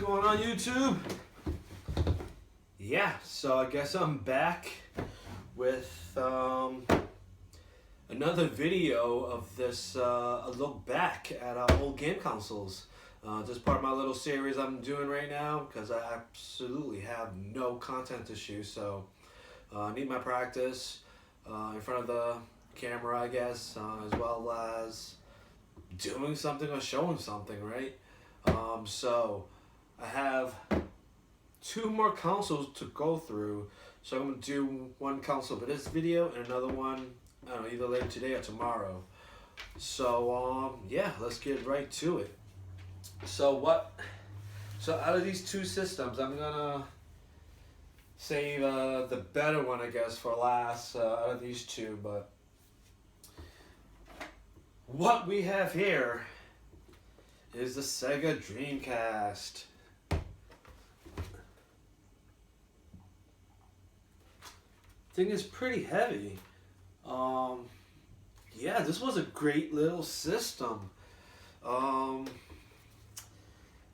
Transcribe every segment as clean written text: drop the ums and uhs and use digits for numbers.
going on YouTube? Yeah, so I guess I'm back with another video of this a look back at our old game consoles. This is part of my little series I'm doing right now because I absolutely have no content to shoot, so I need my practice in front of the camera, I guess, as well as doing something or showing something, right? So I have two more consoles to go through, so I'm going to do one console for this video and another one, I don't know, either later today or tomorrow. So yeah, let's get right to it. So out of these two systems, I'm gonna save the better one, I guess, for last out of these two. But what we have here is the SEGA Dreamcast. Thing is pretty heavy. Yeah, this was a great little system. I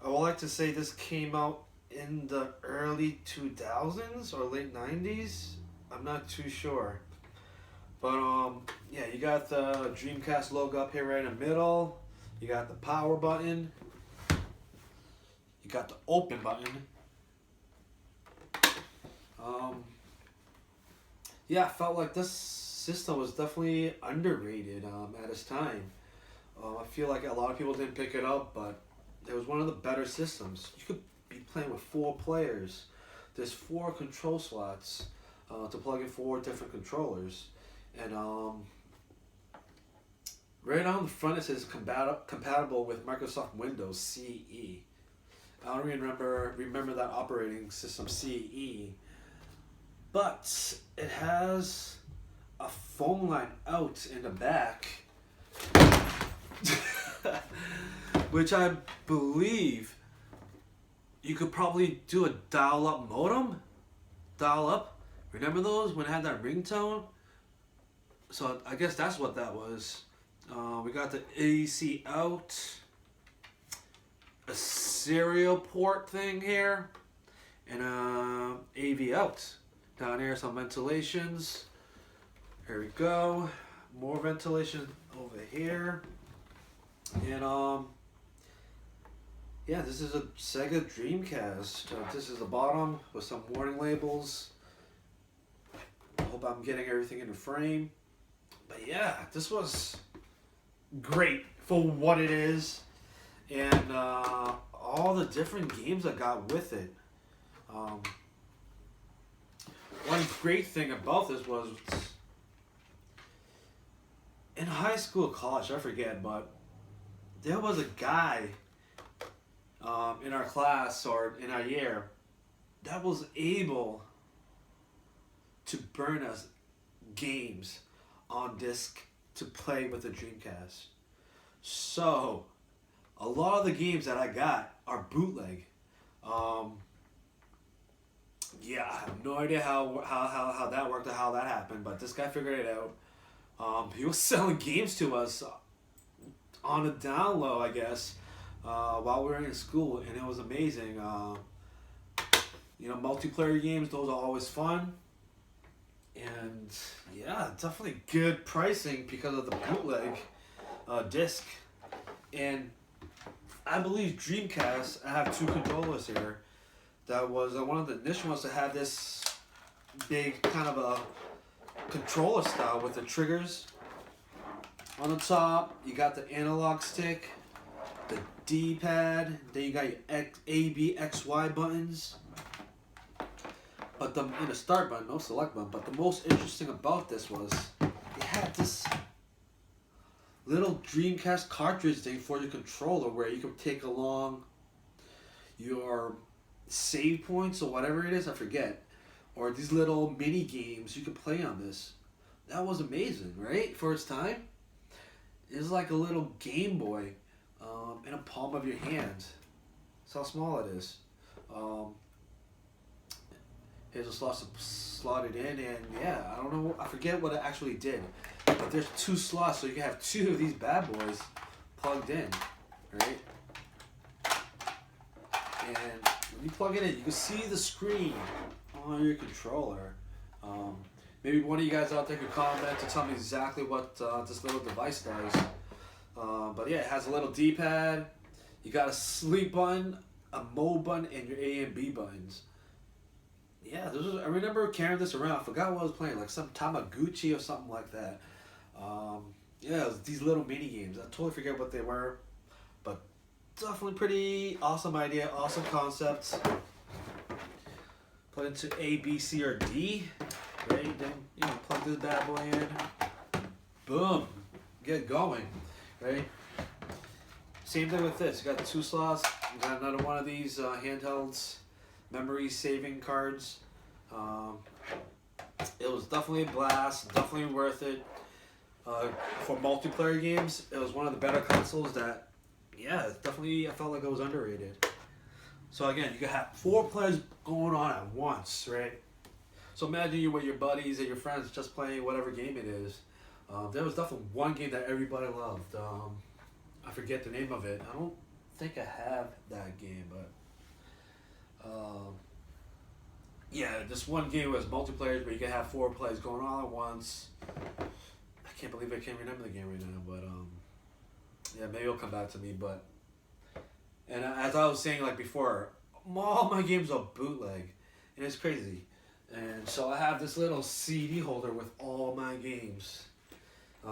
would like to say this came out in the early 2000s or late 90s. I'm not too sure. But yeah, you got the Dreamcast logo up here right in the middle. You got the power button. You got the open button. Yeah, I felt like this system was definitely underrated at its time. I feel like a lot of people didn't pick it up, but it was one of the better systems. You could be playing with 4 players. There's 4 control slots to plug in 4 different controllers. And right on the front it says compatible with Microsoft Windows CE. I don't even remember that operating system CE. But it has a phone line out in the back, which I believe you could probably do a dial-up modem. Dial-up. Remember those when it had that ringtone? So I guess that's what that was. We got the AAC out, a serial port thing here, and a AV out. Down here, some ventilations. Here we go. More ventilation over here. And yeah, this is a SEGA Dreamcast. This is the bottom with some warning labels. I hope I'm getting everything in the frame. But yeah, this was great for what it is, and all the different games I got with it. One great thing about this was in high school, college, I forget, but there was a guy in our class or in our year that was able to burn us games on disc to play with the Dreamcast. So a lot of the games that I got are bootleg. Yeah, I have no idea how that worked or how that happened, but this guy figured it out. He was selling games to us on a down low, I guess, while we were in school, and it was amazing. You know, multiplayer games, those are always fun. And yeah, definitely good pricing because of the bootleg disc. And I believe Dreamcast, I have 2 controllers here. That was one of the initial ones to have this big kind of a controller style with the triggers. On the top, you got the analog stick, the D-pad, then you got your A, B, X, Y buttons. But in the start button, no select button. But the most interesting about this was it had this little Dreamcast cartridge thing for your controller where you could take along your save points or whatever it is, I forget, or these little mini games you could play on this. That was amazing, right? For its time, it was like a little Game Boy in a palm of your hand. That's how small it is. Here's a slot to slot it in, and yeah, I don't know, I forget what it actually did, but there's 2 slots, so you can have 2 of these bad boys plugged in, right? And when you plug it in, you can see the screen on your controller. Maybe one of you guys out there could comment to tell me exactly what this little device does. But yeah, it has a little D-pad. You got a sleep button, a mode button, and your A and B buttons. Yeah, I remember carrying this around. I forgot what I was playing, like some Tamagotchi or something like that. Yeah, it was these little mini games. I totally forget what they were, but definitely pretty awesome idea, awesome concept. Put into A, B, C, or D. Right, then plug this bad boy in. Boom, get going. Right. Same thing with this. You got 2 slots. You got another one of these handhelds, memory saving cards. It was definitely a blast. Definitely worth it. For multiplayer games, it was one of the better consoles that, yeah, definitely I felt like it was underrated. So again, you can have 4 players going on at once, right? So imagine you with your buddies and your friends just playing whatever game it is. There was definitely one game that everybody loved. I forget the name of it. I don't think I have that game, but yeah, this one game was multiplayer, but you can have 4 players going on at once. I can't believe I can't remember the game right now, but yeah, maybe it'll come back to me. But and as I was saying like before, all my games are bootleg, and it's crazy. And so I have this little CD holder with all my games. I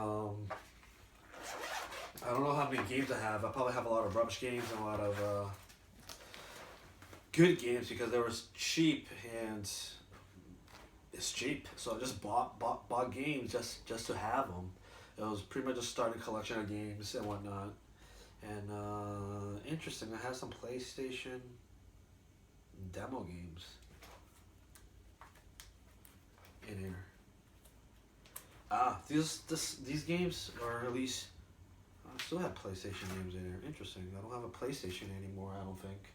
don't know how many games I have. I probably have a lot of rubbish games and a lot of good games because they were cheap, and it's cheap. So I just bought games just to have them. It was pretty much just starting a collection of games and whatnot. And interesting, I have some PlayStation demo games in here. These games, or at least I still have PlayStation games in here. Interesting. I don't have a PlayStation anymore, I don't think.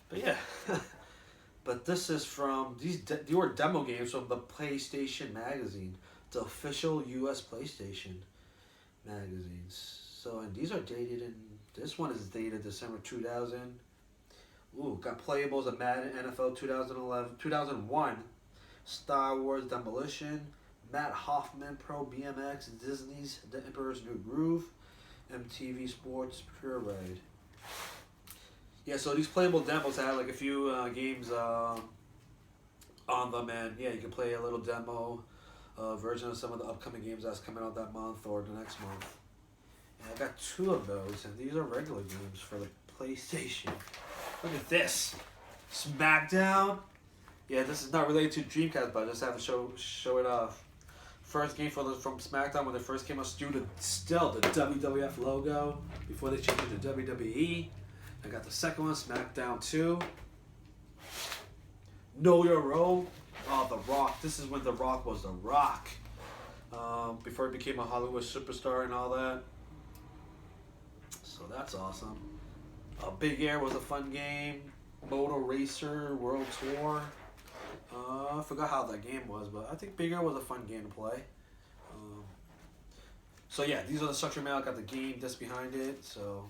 But yeah, but this is from these were demo games from the PlayStation magazine, the official U.S. PlayStation magazines. So, and these are dated in. This one is dated December 2000. Ooh, got playables of Madden, NFL 2001, Star Wars Demolition, Matt Hoffman Pro BMX, Disney's The Emperor's New Groove, MTV Sports Pure Ride. Yeah, so these playable demos had like a few games on them, and yeah, you can play a little demo version of some of the upcoming games that's coming out that month or the next month. And I got 2 of those, and these are regular games for the PlayStation. Look at this, SmackDown. Yeah, this is not related to Dreamcast, but I just have to show it off. First game from SmackDown when they first came out, still the WWF logo before they changed it to WWE. I got the second one, SmackDown 2. Know Your Role. Oh, The Rock. This is when The Rock was The Rock. Before he became a Hollywood superstar and all that. So that's awesome. Big Air was a fun game. Moto Racer World Tour. I forgot how that game was, but I think Big Air was a fun game to play. So yeah, these are the structure mail. I got the game disc behind it. So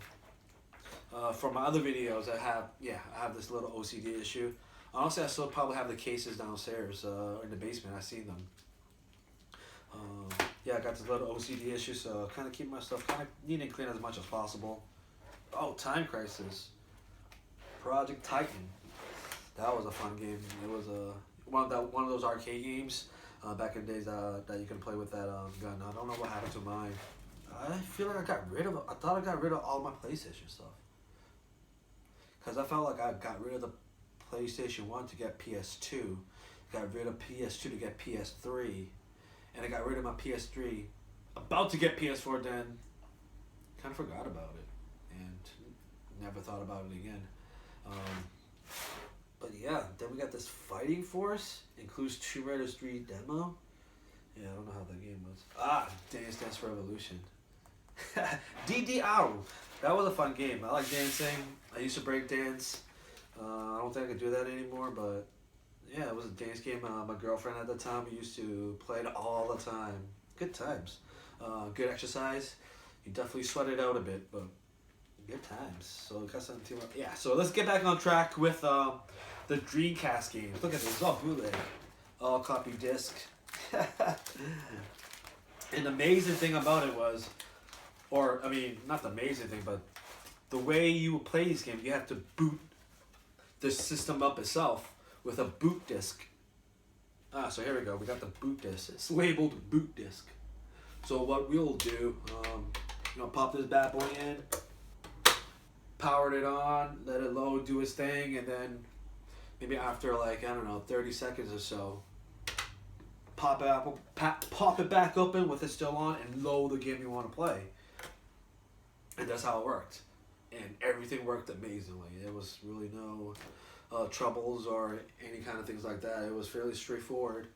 from my other videos, I have this little OCD issue. Honestly, I still probably have the cases downstairs in the basement. I've seen them. Yeah, I got this little OCD issue, so kind of keep my stuff kind of neat and clean as much as possible. Oh, Time Crisis. Project Titan. That was a fun game. It was one of those arcade games back in the days that you can play with that gun. I don't know what happened to mine. I feel like I thought I got rid of all my PlayStation stuff. Because I felt like I got rid of the PlayStation 1 to get PS2. Got rid of PS2 to get PS3. And I got rid of my PS3. About to get PS4 then. Kind of forgot about it. And never thought about it again. But yeah, then we got this Fighting Force. Includes Tomb Raider 3 demo. Yeah, I don't know how that game was. Dance Dance Revolution. DDR. That was a fun game. I like dancing. I used to break dance. I don't think I could do that anymore, but yeah, it was a dance game. My girlfriend at the time, we used to play it all the time. Good times. Good exercise. You definitely sweat it out a bit, but Good times. So got something to, yeah. So let's get back on track with the Dreamcast games. Look at this, it's all bootleg, all copy disc. And the amazing thing about it was, or I mean, not the amazing thing, but the way you would play these games, you have to boot the system up itself with a boot disc. So here we go. We got the boot disc. It's labeled boot disc. So what we'll do, pop this bad boy in, powered it on, let it load, do its thing, and then maybe after 30 seconds or so, pop it back open with it still on, and load the game you want to play. And that's how it worked. And everything worked amazingly. There was really no troubles or any kind of things like that. It was fairly straightforward.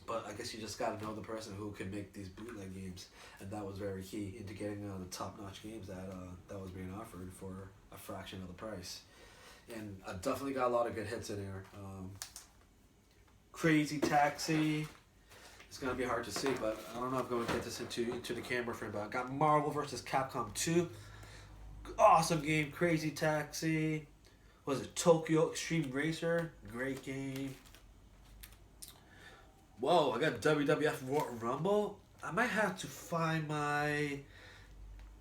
But I guess you just got to know the person who can make these bootleg games, and that was very key into getting the top-notch games that was being offered for a fraction of the price. And I definitely got a lot of good hits in here. Crazy Taxi. It's gonna be hard to see, but I don't know if I'm going to get this into the camera frame. But I got Marvel vs. Capcom 2. Awesome game. Crazy Taxi. What was it? Tokyo Extreme Racer. Great game. Whoa, I got WWF Royal Rumble. I might have to find my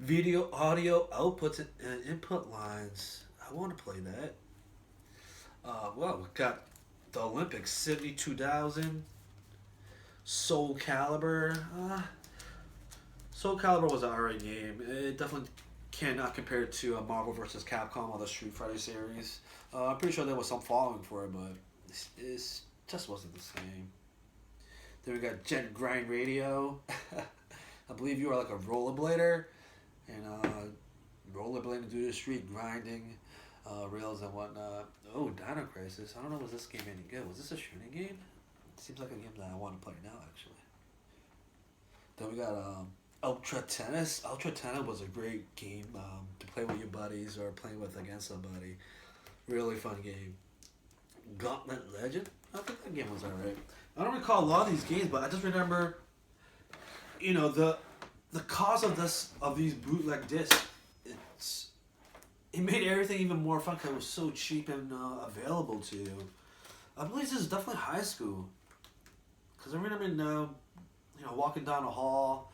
video audio outputs and input lines. I want to play that. Well, we got the Olympics, Sydney 2000. Soul Calibur. Soul Calibur was an alright game. It definitely cannot compare to Marvel vs. Capcom or the Street Fighter series. I'm pretty sure there was some following for it, but it just wasn't the same. Then we got Jet Grind Radio. I believe you are like a rollerblader, and rollerblading through the street, grinding rails and whatnot. Oh, Dino Crisis. I don't know, was this game any good? Was this a shooting game? It seems like a game that I want to play now, actually. Then we got Ultra Tennis. Ultra Tennis was a great game to play with your buddies or playing with against somebody. Really fun game. Gauntlet Legend. I think that game was alright. I don't recall a lot of these games, but I just remember, the cost of these bootleg discs. It made everything even more fun because it was so cheap and available to you. I believe this is definitely high school, because I remember walking down the hall,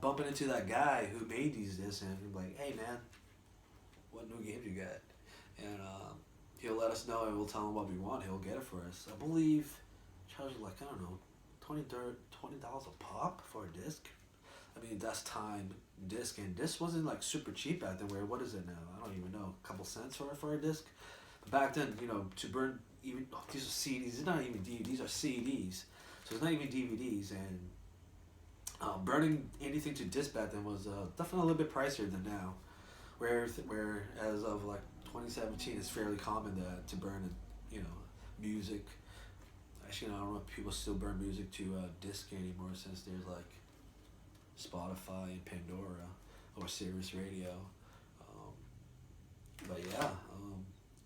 bumping into that guy who made these discs, and he'd be like, "Hey man, what new games you got?" And he'll let us know, and we'll tell him what we want. He'll get it for us. I believe charges like, I don't know, $20 a pop for a disc. I mean, that's time disc, and this wasn't like super cheap back then. What is it now? I don't even know. A couple cents for a disc. But back then, to burn even these are CDs. It's not even DVDs. These are CDs. So it's not even DVDs. And burning anything to disc back then was definitely a little bit pricier than now. Where as of like 2017, it's fairly common to burn music. Actually, I don't know if people still burn music to disc anymore, since there's like Spotify and Pandora or Sirius Radio. But yeah.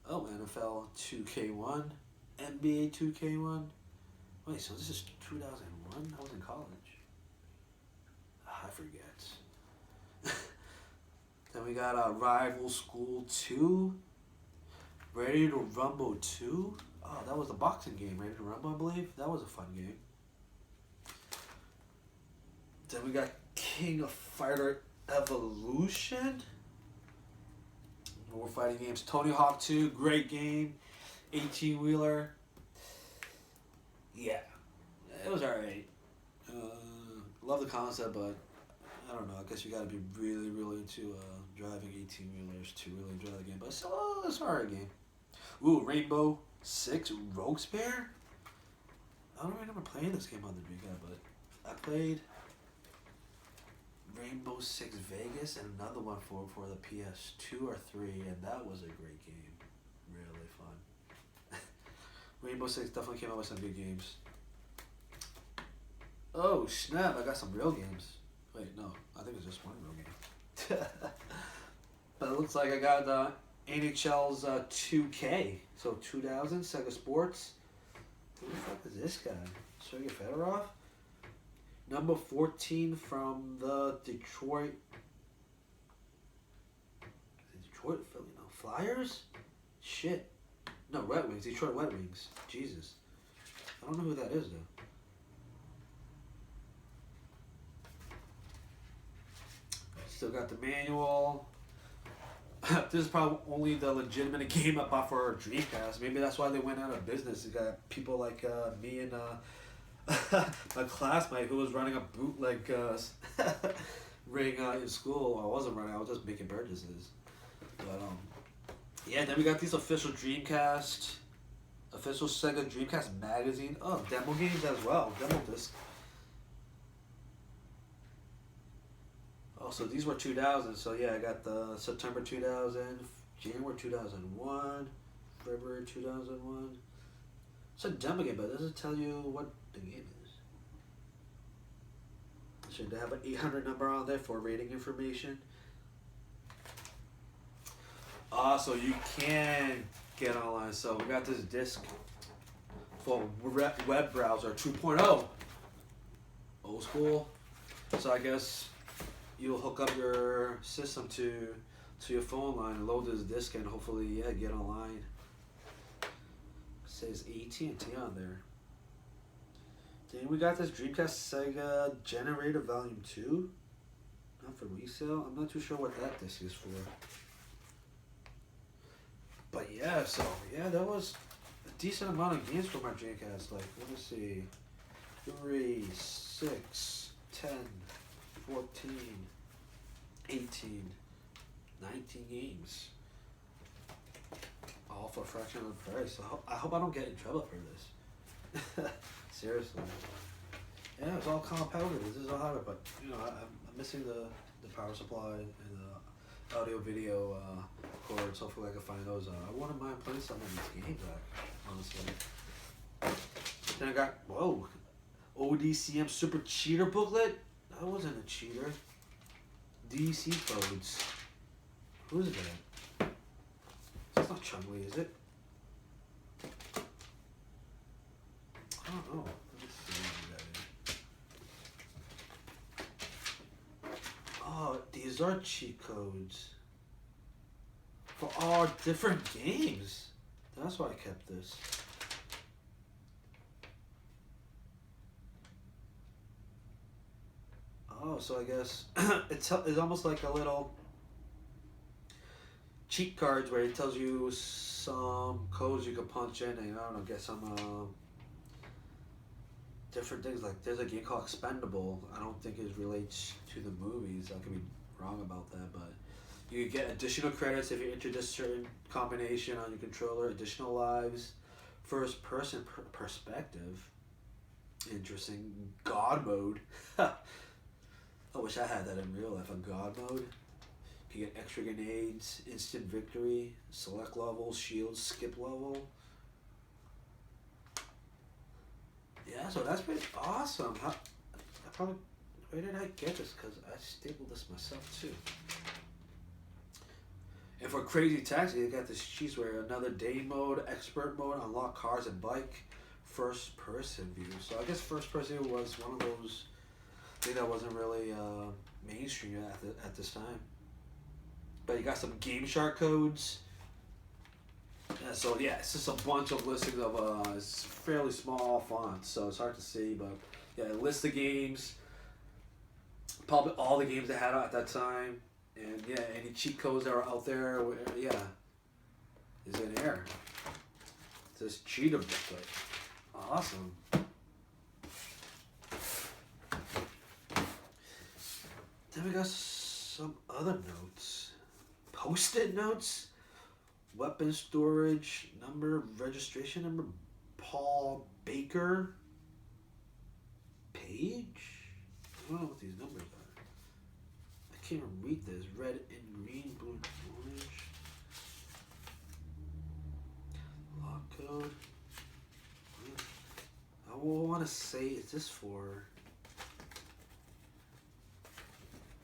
NFL 2K1, NBA 2K1. Wait, so this is 2001? I was in college. I forget. Then we got Rival School 2. Ready to Rumble 2. Oh, that was the boxing game, Ready to Rumble, I believe. That was a fun game. Then we got King of Fighter Evolution. More fighting games. Tony Hawk 2, great game. 18-wheeler. Yeah, it was alright. Love the concept, but I don't know. I guess you gotta be really, really into driving 18-wheelers to really enjoy the game. But it's an alright game. Ooh, Rainbow Six Rogue Spare? I don't remember playing this game on the Dreamcast, but I played Rainbow Six Vegas and another one for the PS2 or 3, and that was a great game. Really fun. Rainbow Six definitely came out with some good games. Oh snap, I got some real games. Wait, no, I think it's just one real game. But it looks like I got NHL's 2K. So 2000, Sega Sports. Who the fuck is this guy? Sergei Fedorov? Number 14 from the Detroit Flyers? Shit. No, Red Wings. Detroit Red Wings. Jesus. I don't know who that is, though. Still got the manual. This is probably only the legitimate game I bought for Dreamcast. Maybe that's why they went out of business. You got people like me and my classmate who was running a bootleg ring in school. I wasn't running. I was just making purchases. But yeah. Then we got these official Dreamcast, official SEGA Dreamcast magazine. Oh, demo games as well. Demo disc. Oh, so these were 2000. So yeah, I got the September 2000, January 2001, February 2001. It's a demo game, but it doesn't tell you what the game is. Should have an 800 number on there for rating information. So you can get online. So we got this disc for web browser 2.0. Old school. So I guess you'll hook up your system to your phone line and load this disc and hopefully get online. It says AT&T on there. Then we got this Dreamcast Sega Generator Volume 2. Not for resale. I'm not too sure what that disc is for. But yeah, so yeah, that was a decent amount of games for my Dreamcast. Like, let me see. 3, 6, 10, 14, 18, 19 games. All for a fraction of the price. I hope I don't get in trouble for this. Seriously. Yeah, it's all compounded. This is all hardware, but you know, I'm missing the power supply and the audio video cords. Hopefully I can find those. I wouldn't mind playing some of these games, honestly. Then I got, whoa, ODCM Super Cheater booklet? That wasn't a cheater. DC codes. Who's that? That's not Chun-Li, is it? I don't know. Let me see what we got here. Oh, these are cheat codes. For all different games. That's why I kept this. Oh, so I guess it's almost like a little cheat cards where it tells you some codes you can punch in and I don't know, get some different things. Like there's a game called Expendable. I don't think it relates to the movies. I could be wrong about that, but you get additional credits if you introduce certain combination on your controller, additional lives, first person perspective. Interesting. God mode. I wish I had that in real life, a God mode. You get extra grenades, instant victory, select levels, shields, skip level. Yeah, so that's pretty awesome. Where did I get this? Because I stapled this myself too. And for Crazy Taxi, they got this cheese where another day mode, expert mode, unlock cars and bike, first person view. So I guess first person was one of those things that wasn't really mainstream at this time. But you got some Game Shark codes. Yeah, so yeah, it's just a bunch of listings of it's fairly small fonts, so it's hard to see. But yeah, list of games, probably all the games they had at that time, and yeah, any cheat codes that are out there, yeah, is in here. This cheater booklet, awesome. Then we got some other notes, post-it notes. Weapon storage number, registration number, Paul Baker Page? I don't know what these numbers are. I can't even read this. Red and green, blue and orange. Lock code. I will want to say, is this for...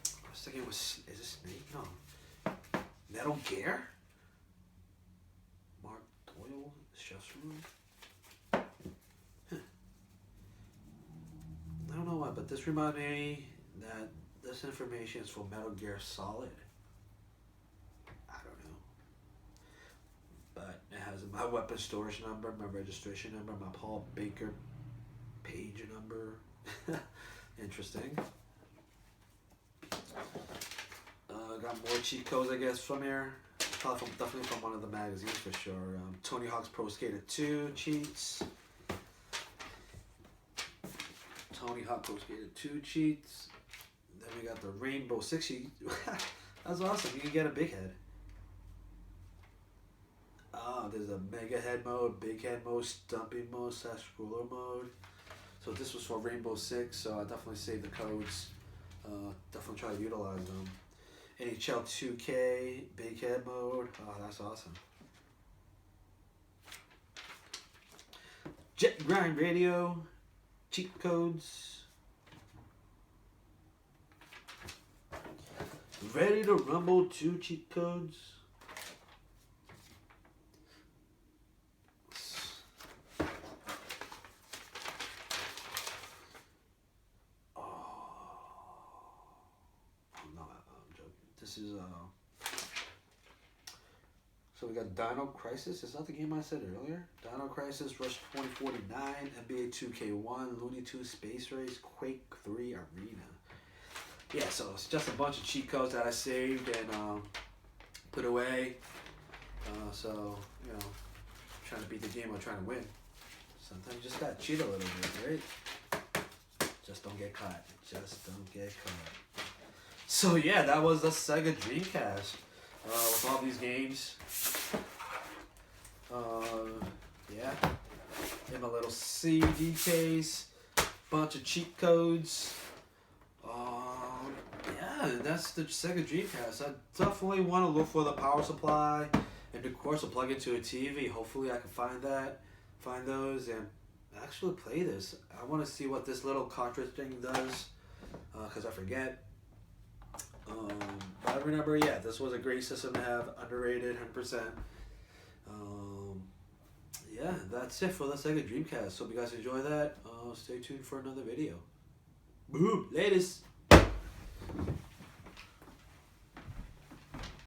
I was thinking it was, is this Snake? No. Metal Gear? Chef's room. Huh. I don't know why, but this reminded me that this information is for Metal Gear Solid. I don't know. has my weapon storage number, my registration number, my Paul Baker page number. Interesting. Got more cheat codes, I guess, from here. Probably definitely from one of the magazines for sure. Tony Hawk's Pro Skater 2 cheats. Tony Hawk Pro Skater 2 cheats. Then we got the Rainbow Six cheat. That's awesome. You can get a big head. There's a mega head mode, big head mode, stumping mode, /scroller mode. So this was for Rainbow Six, so I definitely saved the codes. Definitely try to utilize them. NHL 2K, big head mode. Oh, that's awesome. Jet Grind Radio, cheat codes. Ready to Rumble 2 cheat codes. This is so we got Dino Crisis. Is that the game I said earlier? Dino Crisis, Rush 2049, NBA 2K1, Looney Tunes Space Race, Quake 3 Arena. Yeah, so it's just a bunch of cheat codes that I saved and put away. So, you know, trying to beat the game or trying to win. Sometimes you just gotta cheat a little bit, right? Just don't get caught. Just don't get caught. So yeah, that was the SEGA Dreamcast with all these games. Yeah, in a little CD case, bunch of cheat codes. Yeah, that's the SEGA Dreamcast. I definitely want to look for the power supply, and of course, I'll plug into a TV. Hopefully, I can find those, and actually play this. I want to see what this little cartridge thing does, because I forget. But I remember, yeah, this was a great system to have, underrated, 100%. Yeah, that's it for the SEGA Dreamcast. Hope you guys enjoy that. Stay tuned for another video. Boom, latest.